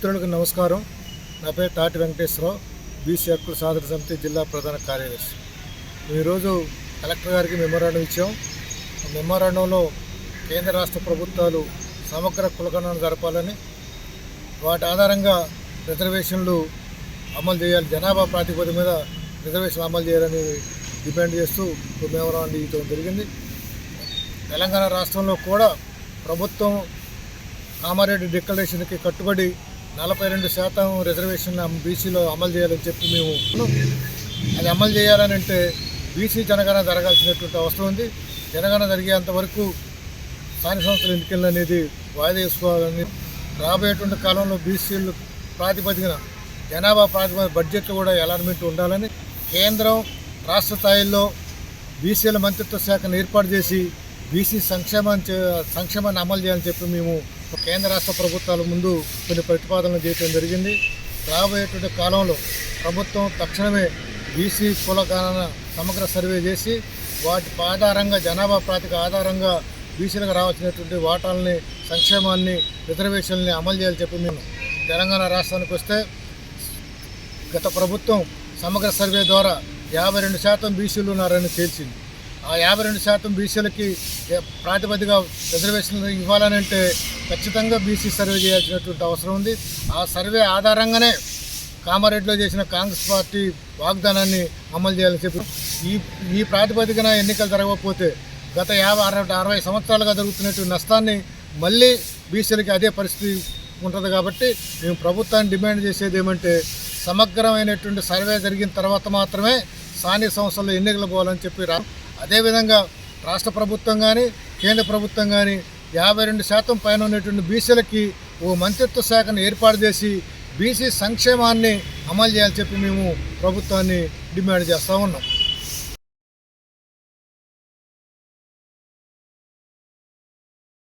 మిత్రులకు నమస్కారం. నా పేరు తాటి వెంకటేశ్వరరావు, బీసీ హక్కుల సాధన సమితి జిల్లా ప్రధాన కార్యదర్శి. ఈరోజు కలెక్టర్ గారికి మెమోరాండం ఇచ్చాం. మెమోరాండంలో కేంద్ర రాష్ట్ర ప్రభుత్వాలు సమగ్ర కులగణన జరపాలని, వాటి ఆధారంగా రిజర్వేషన్లు అమలు చేయాలి, జనాభా ప్రాతిపదిక మీద రిజర్వేషన్లు అమలు చేయాలని డిమాండ్ చేస్తూ మెమోరాండం ఇవ్వడం జరిగింది. తెలంగాణ రాష్ట్రంలో కూడా ప్రభుత్వం కామారెడ్డి డిక్లరేషన్కి కట్టుబడి 42% రిజర్వేషన్ బీసీలో అమలు చేయాలని చెప్పి మేము అది అమలు చేయాలని అంటే బీసీ జనగణన జరగాల్సినటువంటి అవసరం ఉంది. జనగణన జరిగేంత వరకు స్థానిక సంస్థల ఎన్నికలు అనేది వాయిదా వేసుకోవాలని, రాబోయేటువంటి కాలంలో బీసీలు ప్రాతిపదికన జనాభా ప్రాతిపదిక బడ్జెట్లు కూడా అలాట్మెంట్ ఉండాలని, కేంద్రం రాష్ట్ర స్థాయిలో బీసీల మంత్రిత్వ శాఖను ఏర్పాటు చేసి బీసీ సంక్షేమాన్ని అమలు చేయాలని చెప్పి మేము కేంద్ర రాష్ట్ర ప్రభుత్వాల ముందు కొన్ని ప్రతిపాదనలు చేయడం జరిగింది. రాబోయేటువంటి కాలంలో ప్రభుత్వం తక్షణమే బీసీ కులగణన సమగ్ర సర్వే చేసి వాటి ఆధారంగా జనాభా ప్రాతిపదిక ఆధారంగా బీసీలకు రావాల్సినటువంటి వాటాలని, సంక్షేమాన్ని, రిజర్వేషన్ని అమలు చేయాలని చెప్పి మేము తెలంగాణ రాష్ట్రానికి వస్తే గత ప్రభుత్వం సమగ్ర సర్వే ద్వారా 52% బీసీలు ఉన్నారని తేల్చింది. ఆ 52% బీసీలకి ప్రాతిపదిక రిజర్వేషన్లు ఇవ్వాలనంటే ఖచ్చితంగా బీసీ సర్వే చేయాల్సినటువంటి అవసరం ఉంది. ఆ సర్వే ఆధారంగానే కామారెడ్డిలో చేసిన కాంగ్రెస్ పార్టీ వాగ్దానాన్ని అమలు చేయాలని చెప్పి ఈ ప్రాతిపదికన ఎన్నికలు జరగకపోతే గత 50-60 సంవత్సరాలుగా జరుగుతున్నటువంటి నష్టాన్ని మళ్ళీ బీసీలకి అదే పరిస్థితి ఉంటుంది. కాబట్టి మేము ప్రభుత్వాన్ని డిమాండ్ చేసేది ఏమంటే సమగ్రమైనటువంటి సర్వే జరిగిన తర్వాత మాత్రమే స్థానిక సంస్థల్లో ఎన్నికలు పోవాలని చెప్పి అదేవిధంగా రాష్ట్ర ప్రభుత్వం కానీ కేంద్ర ప్రభుత్వం కానీ 52% పైన ఉన్నటువంటి బీసీలకి ఓ మంత్రిత్వ శాఖను ఏర్పాటు చేసి బీసీ సంక్షేమాన్ని అమలు చేయాలని చెప్పి మేము ప్రభుత్వాన్ని డిమాండ్ చేస్తూ ఉన్నాం.